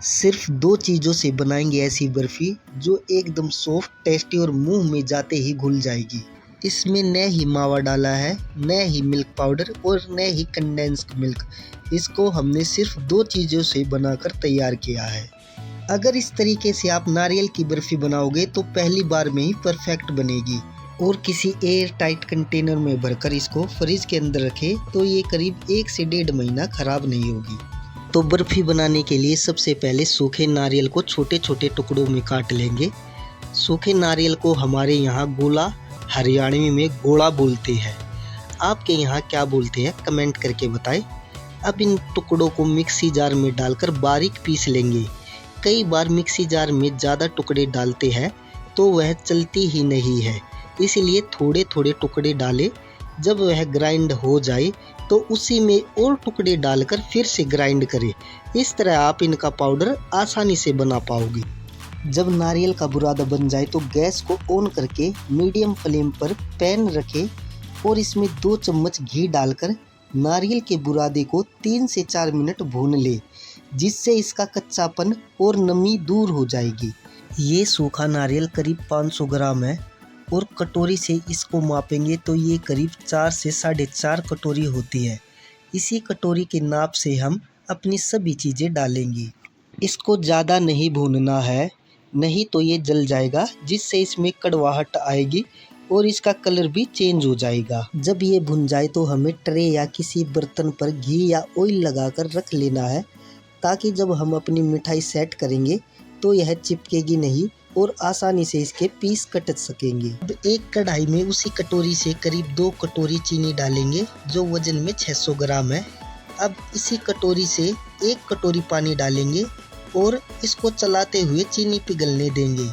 सिर्फ 2 चीज़ों से बनाएंगे ऐसी बर्फ़ी जो एकदम सॉफ्ट, टेस्टी और मुंह में जाते ही घुल जाएगी। इसमें न ही मावा डाला है, न ही मिल्क पाउडर और न ही कंडेंस्ड मिल्क। इसको हमने सिर्फ 2 चीज़ों से बनाकर तैयार किया है। अगर इस तरीके से आप नारियल की बर्फ़ी बनाओगे तो पहली बार में ही परफेक्ट बनेगी। और किसी एयर टाइट कंटेनर में भरकर इसको फ्रिज के अंदर रखें तो ये करीब 1 से 1.5 महीना ख़राब नहीं होगी। तो बर्फ़ी बनाने के लिए सबसे पहले सूखे नारियल को छोटे छोटे टुकड़ों में काट लेंगे। सूखे नारियल को हमारे यहाँ गोला, हरियाणवी में गोड़ा बोलते हैं। आपके यहाँ क्या बोलते हैं कमेंट करके बताएं। अब इन टुकड़ों को मिक्सी जार में डालकर बारीक पीस लेंगे। कई बार मिक्सी जार में ज़्यादा टुकड़े डालते हैं तो वह चलती ही नहीं है, इसलिए थोड़े थोड़े टुकड़े डालें। जब वह ग्राइंड हो जाए तो उसी में और टुकड़े डालकर फिर से ग्राइंड करें। इस तरह आप इनका पाउडर आसानी से बना पाओगे। जब नारियल का बुरादा बन जाए तो गैस को ऑन करके मीडियम फ्लेम पर पैन रखें और इसमें 2 चम्मच घी डालकर नारियल के बुरादे को 3 से 4 मिनट भून ले, जिससे इसका कच्चापन और नमी दूर हो जाएगी। ये सूखा नारियल करीब 500 ग्राम है और कटोरी से इसको मापेंगे तो ये करीब 4 से 4.5 कटोरी होती है। इसी कटोरी के नाप से हम अपनी सभी चीज़ें डालेंगे। इसको ज़्यादा नहीं भूनना है, नहीं तो ये जल जाएगा, जिससे इसमें कड़वाहट आएगी और इसका कलर भी चेंज हो जाएगा। जब ये भुन जाए तो हमें ट्रे या किसी बर्तन पर घी या ऑयल लगाकर रख लेना है, ताकि जब हम अपनी मिठाई सेट करेंगे तो यह चिपकेगी नहीं और आसानी से इसके पीस कट सकेंगे। अब एक कढ़ाई में उसी कटोरी से करीब 2 कटोरी चीनी डालेंगे जो वजन में 600 ग्राम है। अब इसी कटोरी से 1 कटोरी पानी डालेंगे और इसको चलाते हुए चीनी पिघलने देंगे।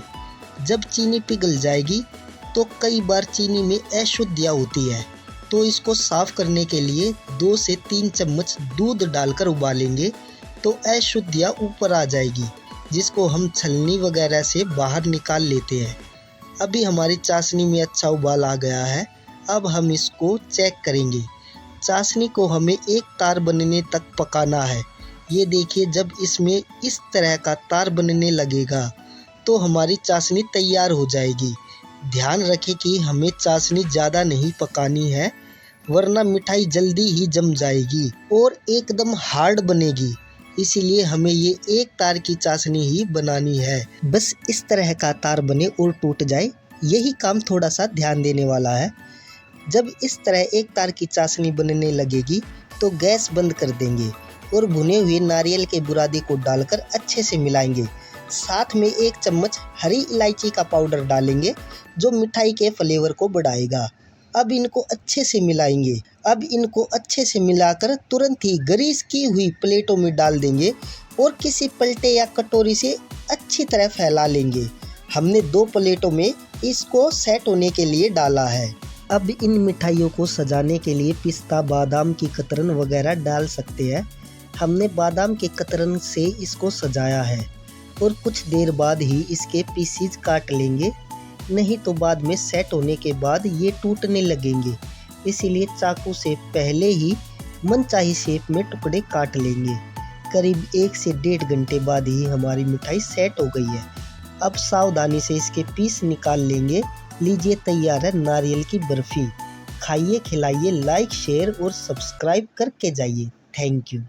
जब चीनी पिघल जाएगी तो कई बार चीनी में अशुद्धियाँ होती है, तो इसको साफ करने के लिए 2 से 3 चम्मच दूध डालकर उबालेंगे तो अशुद्धियाँ ऊपर आ जाएगी, जिसको हम छलनी वगैरह से बाहर निकाल लेते हैं। अभी हमारी चाशनी में अच्छा उबाल आ गया है। अब हम इसको चेक करेंगे। चाशनी को हमें एक तार बनने तक पकाना है। ये देखिए, जब इसमें इस तरह का तार बनने लगेगा तो हमारी चाशनी तैयार हो जाएगी। ध्यान रखें कि हमें चाशनी ज़्यादा नहीं पकानी है, वरना मिठाई जल्दी ही जम जाएगी और एकदम हार्ड बनेगी। इसीलिए हमें ये एक तार की चाशनी ही बनानी है। बस इस तरह का तार बने और टूट जाए, यही काम थोड़ा सा ध्यान देने वाला है। जब इस तरह एक तार की चाशनी बनने लगेगी तो गैस बंद कर देंगे और भुने हुए नारियल के बुरादे को डालकर अच्छे से मिलाएंगे। साथ में 1 चम्मच हरी इलायची का पाउडर डालेंगे जो मिठाई के फ्लेवर को बढ़ाएगा। अब इनको अच्छे से मिलाएंगे। अब इनको अच्छे से मिलाकर तुरंत ही ग्रीस की हुई प्लेटों में डाल देंगे और किसी पलटे या कटोरी से अच्छी तरह फैला लेंगे। हमने 2 प्लेटों में इसको सेट होने के लिए डाला है। अब इन मिठाइयों को सजाने के लिए पिस्ता, बादाम की कतरन वगैरह डाल सकते हैं। हमने बादाम के कतरन से इसको सजाया है और कुछ देर बाद ही इसके पीसीज काट लेंगे, नहीं तो बाद में सेट होने के बाद ये टूटने लगेंगे। इसीलिए चाकू से पहले ही मनचाही शेप में टुकड़े काट लेंगे। करीब 1 से 1.5 घंटे बाद ही हमारी मिठाई सेट हो गई है। अब सावधानी से इसके पीस निकाल लेंगे। लीजिए, तैयार है नारियल की बर्फ़ी। खाइए, खिलाइए, लाइक, शेयर और सब्सक्राइब करके जाइए। Thank you.